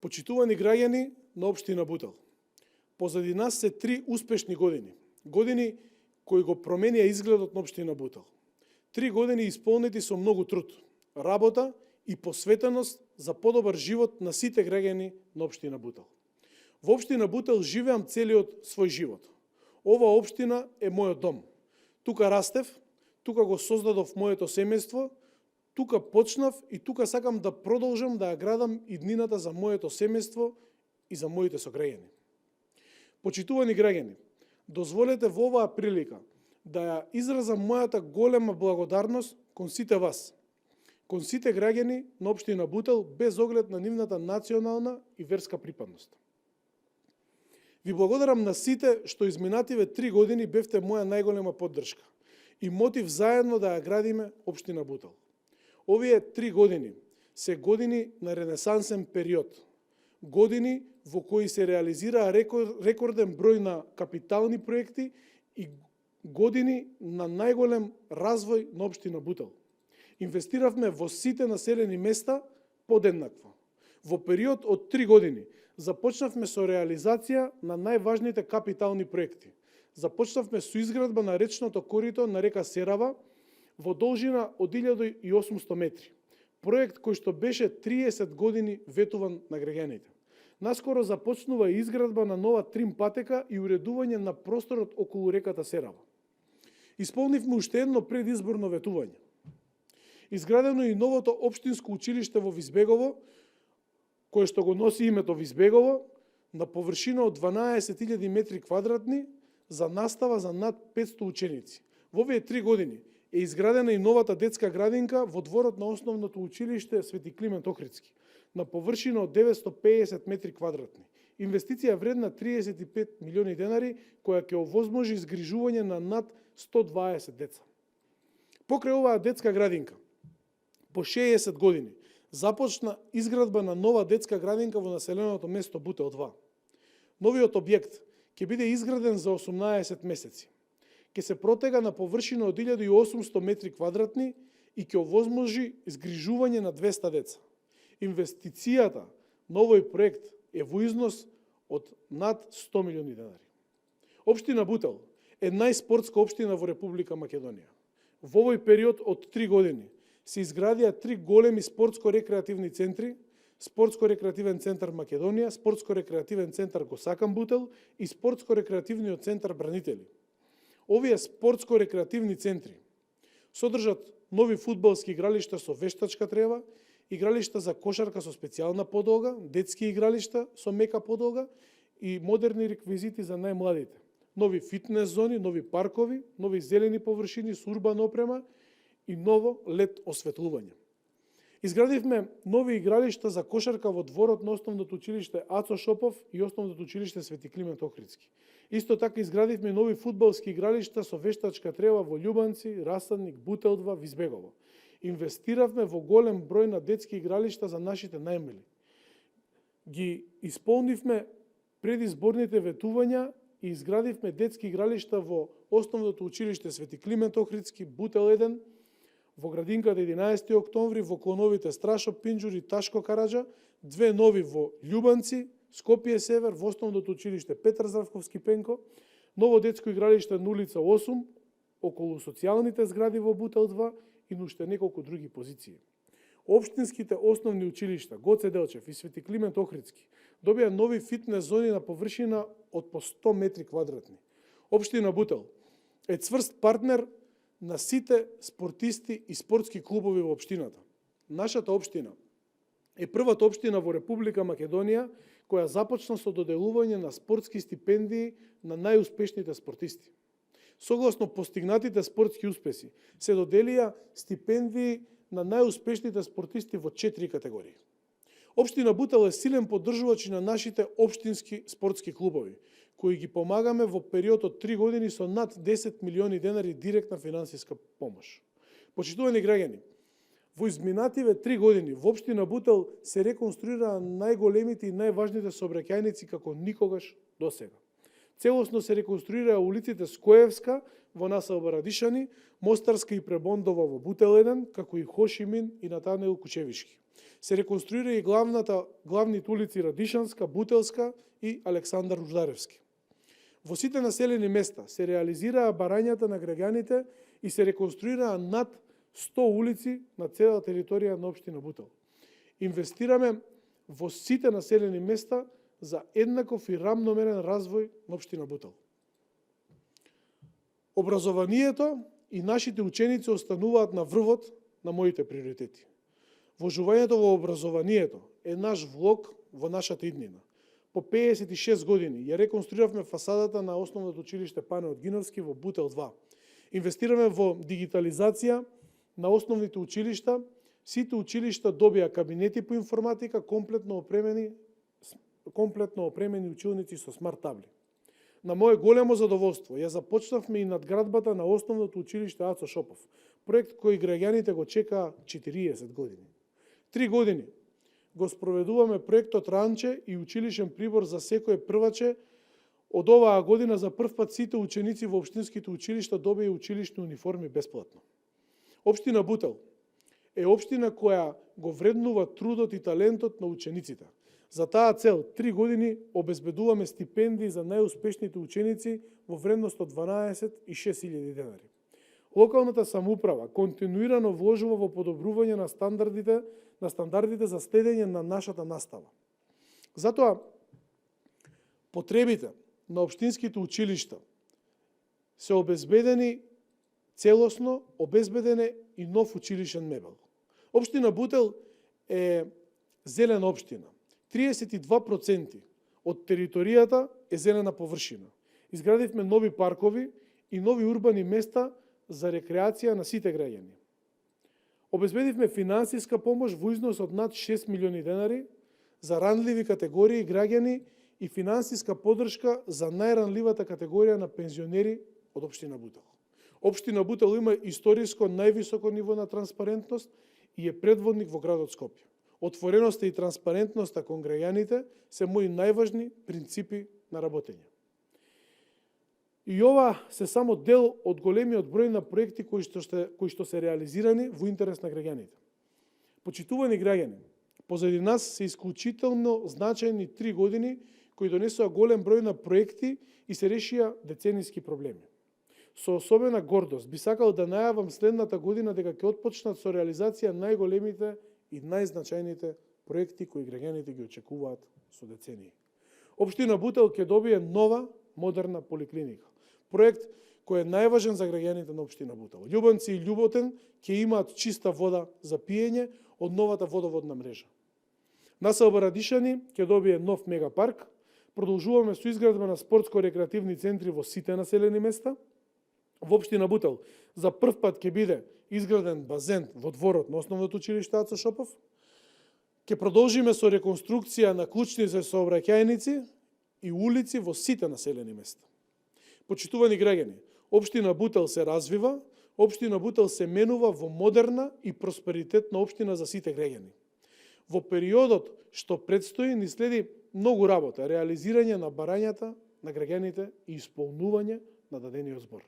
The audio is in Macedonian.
Почитувани граѓани на општина Бутел, позади нас се 3 успешни години. Години кои го променија изгледот на општина Бутел. 3 години исполнети со многу труд, работа и посветеност за подобар живот на сите граѓани на општина Бутел. Во општина Бутел живеам целиот свој живот. Ова општина е мојот дом. Тука растев, тука го создадов моето семејство, тука почнав и тука сакам да продолжам да ја градам иднината за моето семејство и за моите сограѓани. Почитувани граѓани, дозволете во оваа прилика да ја изразам мојата голема благодарност кон сите вас, кон сите граѓани на општина Бутел без оглед на нивната национална и верска припадност. Ви благодарам на сите што изминативе 3 години бевте моја најголема поддршка и мотив заедно да ја градиме општина Бутел. Овие 3 години се години на ренесансен период, години во кои се реализираа рекорден број на капитални проекти и години на најголем развој на општина Бутел. Инвестиравме во сите населени места подеднакво. Во период од 3 години започнавме со реализација на најважните капитални проекти. Започнавме со изградба на речното корито на река Серава во должина од 1800 метри. Проект кој што беше 30 години ветуван на граѓаните. Наскоро започнува изградба на нова трим патека и уредување на просторот околу реката Серава. Исполнивме уште едно предизборно ветување. Изградено и новото општинско училиште во Визбегово, кое што го носи името Визбегово, на површина од 12.000 метри квадратни за настава за над 500 ученици. Во овие 3 години е изградена и новата детска градинка во дворот на основното училиште Свети Климент Охридски, на површина од 950 метри квадратни. Инвестиција вредна 35 милиони денари, која ќе овозможи изгрижување на над 120 деца. Покрај оваа детска градинка, по 60 години, започна изградба на нова детска градинка во населеното место Бутел 2. Новиот објект ќе биде изграден за 18 месеци. Ќе се протега на површина од 1800 метри квадратни и ќе овозможи изгрижување на 200 деца. Инвестицијата на овој проект е во износ од над 100 милиони денари. Општина Бутел е најспортска општина во Република Македонија. Во овој период од 3 години се изградија 3 големи спортско-рекреативни центри: Спортско-рекреативен центар Македонија, Спортско-рекреативен центар Го сакам Бутел и Спортско-рекреативниот центар Бранители. Овие спортско-рекреативни центри содржат нови фудбалски игралишта со вештачка трева, игралишта за кошарка со специјална подолга, детски игралишта со мека подолга и модерни реквизити за најмладите. Нови фитнес зони, нови паркови, нови зелени површини со урбана опрема и ново лед осветлување. Изградивме нови игралишта за кошарка во дворот на основното училиште Ацо Шопов и основното училиште Свети Климент Охридски. Исто така изградивме нови фудбалски игралишта со вештачка трева во Љубанци, Расадник, Бутел 2, Визбегово. Инвестиравме во голем број на детски игралишта за нашите најмали. Ги исполнивме предизборните ветувања и изградивме детски игралишта во основното училиште Свети Климент Охридски, Бутел 1, во градинката 11. октомври, во клоновите Страшо Пинџур и Ташко Караџа, 2 нови во Љубанци, Скопје Север, во основното училиште Петар Здравковски Пенко, ново детско игралиште на улица 8, околу социјалните згради во Бутел 2 и на уште неколку други позиции. Општинските основни училишта Гоце Делчев и Свети Климент Охридски добија нови фитнес зони на површина од по 100 метри квадратни. Општина Бутел е цврст партнер на сите спортисти и спортски клубови во општината. Нашата општина е првата општина во Република Македонија која започна со доделување на спортски стипендии на најуспешните спортисти. Согласно постигнатите спортски успеси, се доделија стипендии на најуспешните спортисти во 4 категории. Општина Бутел е силен поддржувач на нашите општински спортски клубови, кои ги помагаме во период од 3 години со над 10 милиони денари директна финансиска помош. Почитувани граѓани, во изминативе 3 години во општина Бутел се реконструираа најголемите и најважните сообраќајници како никогаш досега. Целосно се реконструираа улиците Скоевска во населба Радишани, Мостарска и Пребондова во Бутел 1, како и Хошимин и Натанел Кучевишки. Се реконструира и главните улици Радишанска, Бутелска и Александар Руждаревски. Во сите населени места се реализираа барањата на граѓаните и се реконструираа над 100 улици на цела територија на општина Бутел. Инвестираме во сите населени места за еднаков и рамномерен развој на општина Бутел. Образованието и нашите ученици остануваат на врвот на моите приоритети. Вложувањето во образованието е наш влог во нашата иднина. По 56 години ја реконструиравме фасадата на основното училиште Пане Отгиновски во Бутел 2. Инвестираме во дигитализација на основните училишта. Сите училишта добија кабинети по информатика, комплетно опремени училници со смарт табли. На мое големо задоволство ја започнавме и надградбата на основното училиште Ацо Шопов, проект кој граѓаните го чекаа 40 години. 3 години го спроведуваме проектот Ранче и училишен прибор за секое прваче. Од оваа година за прв пат сите ученици во општинските училишта добија училишни униформи бесплатно. Општина Бутел е општина која го вреднува трудот и талентот на учениците. За таа цел 3 години обезбедуваме стипендии за најуспешните ученици во вредност од 12.600 денари. Локалната самоуправа континуирано вложува во подобрување на стандардите за следење на нашата настава. Затоа потребите на општинските училишта се обезбедени целосно, обезбеден е и нов училишен мебел. Општина Бутел е зелена општина. 32% од територијата е зелена површина. Изградивме нови паркови и нови урбани места за рекреација на сите граѓани. Обезбедивме финансиска помош во износ од над 6 милиони денари за ранливи категории граѓани и финансиска поддршка за најранливата категорија на пензионери од општина Бутел. Општина Бутел има историско највисоко ниво на транспарентност и е предводник во градот Скопје. Отвореноста и транспарентноста кон граѓаните се мои најважни принципи на работење. И ова се само дел од големиот број на проекти кои што се реализирани во интерес на граѓаните. Почитувани граѓани, позади нас се исклучително значајни 3 години кои донесоа голем број на проекти и се решија децениски проблеми. Со особена гордост би сакал да најавам следната година дека ќе отпочнат со реализација најголемите и најзначајните проекти кои граѓаните ги очекуваат со децении. Општина Бутел ќе добие нова модерна поликлиника. Проект кој е најважен за граѓаните на општина Бутел. Љубанци и Љуботен ќе имаат чиста вода за пиење од новата водоводна мрежа. Населба Радишани ќе добие нов мегапарк. Продолжуваме со изградба на спортско-рекреативни центри во сите населени места. Во општина Бутел за прв пат ќе биде изграден базен во дворот на основното училиште Ацо Шопов. Ќе продолжиме со реконструкција на клучни сообраќајници и улици во сите населени места. Почитувани граѓани, општина Бутел се развива, општина Бутел се менува во модерна и просперитетна општина за сите граѓани. Во периодот што предстои ни следи многу работа, реализирање на барањата на граѓаните и исполнување на дадениот збор.